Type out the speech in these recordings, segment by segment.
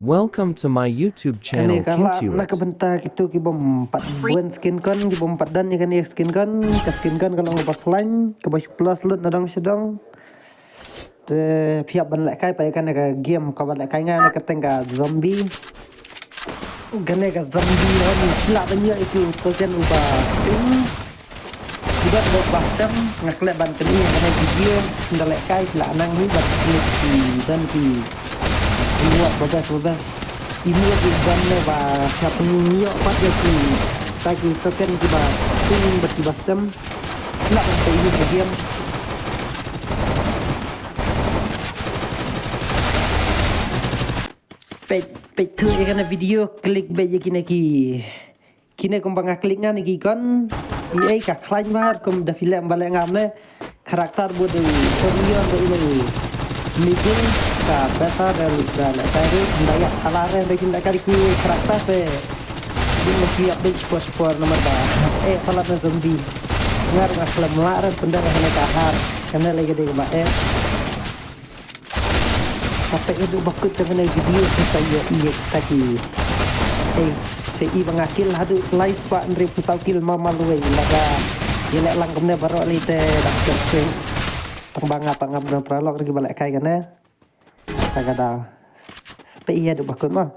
Welcome to my YouTube channel Nak Kintuit. bentar gitu kibom 4 bulan skin kan kibom 4 dan kan skin kan kalau ngobat lain ke baju plus lut nadang sedang te phiap ban lại kai pai kan ka game ka ban lại kai nga ka tengka zombie gane ka zombie hon sila banyak itu to kan uba ting tidak do bastam ngakle ban kini kan video ndalek kai la nang ni bat ni dan ki buat bebas ini lagi gamne ba siapnya pat yaki tagi token kiba ting bertibas jam nak sampai ini game pe tu ikan video klik be yaki neki kine kumbang klik ngan neki kon ai ka klaim war kum da film bale ngamle karakter bodu korean do ini meeting ka beta dari tadi ndaya alare dari ndaya ku karakter se di mesti update sport nomor ba falat na zombie ngar ngaklam laran pendara hene kahar kana lagi de ba sampai itu bakut dengan video saya iya tadi se i bangakil hadu live pak andre pusakil mama luwe laga yelek langkumne baro lite dak ceng pangap na pralog lagi balik kai kana kagada sampai iya du bakut mah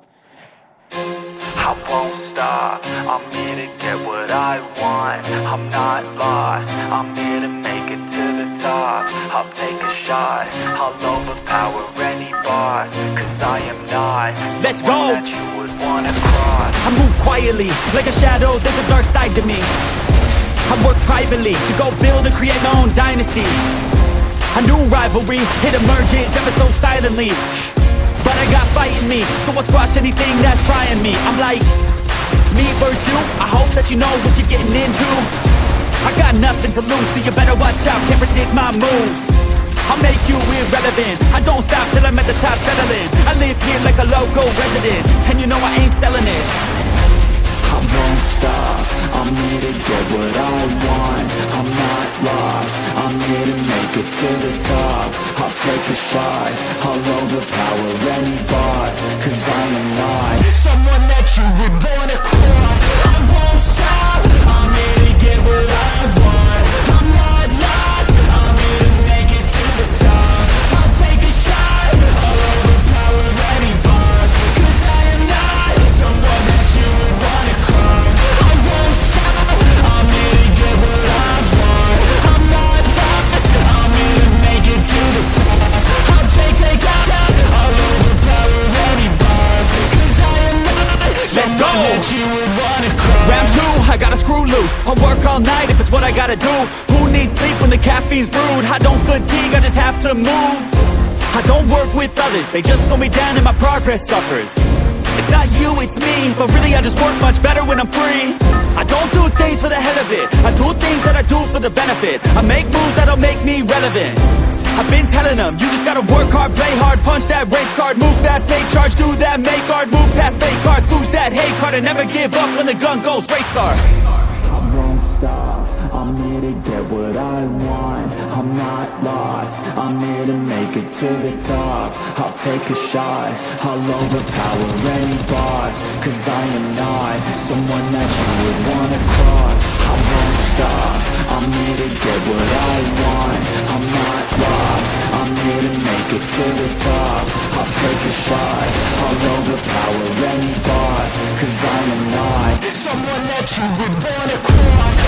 I won't stop, I'm here to get what I want. I'm not lost, I'm here to make it to the top. I'll take a shot, I'll overpower any boss. Cause I am not Let's someone go! that you would wanna cross. I move quietly, like a shadow, there's a dark side to me. I work privately, to go build and create my own dynasty. A new rivalry, it emerges ever so silently. But I got fight in me, so I'll squash anything that's trying me. I'm like, me versus you, I hope that you know what you're getting into. I got nothing to lose, so you better watch out, can't predict my moves. I'll make you irrelevant, I don't stop till I'm at the top settling. I live here like a local resident, and you know I ain't selling it. I won't stop, I'm here to get what I want. I'm not lost, I'm here to make it to the top. I'll take a shot, I'll overpower any boss. Cause I am not someone that you would wanna cross. I won't stop, I'm here to get what I want. I'm not lost, I'm here to make it to the top. I'll take a shot, I'll overpower any boss. Cause I am not someone that you would wanna cross. I won't stop, I'm here to get what I want. I'm not lost, I'm here to make it to the top. I'll take out, I'll overpower any boss. Cause I am not Let's go! someone that you would wanna cross. Round two, I gotta screw loose. I'll work all night if it's what I gotta do. Who needs sleep when the caffeine's brewed? I don't fatigue, I just have to move. I don't work with others, they just slow me down and my progress suffers. It's not you, it's me, but really I just work much better when I'm free. I don't do things for the hell of it, I do things that I do for the benefit. I make moves that'll make me relevant. I've been telling them, you just gotta work hard, play hard, punch that race card, move fast, take charge, do that, make art, move past fake cards, lose that hate card, and never give up when the gun goes, race starts. I won't stop, I'm here to get what I want. I'm not lost, I'm here to make it to the top. I'll take a shot, I'll overpower any boss. Cause I am not someone that you would wanna cross. I won't stop, I'm here to get what I want. I'm not lost, I'm here to make it to the top. I'll take a shot, I'll overpower any boss. Cause I am not someone that you would wanna cross.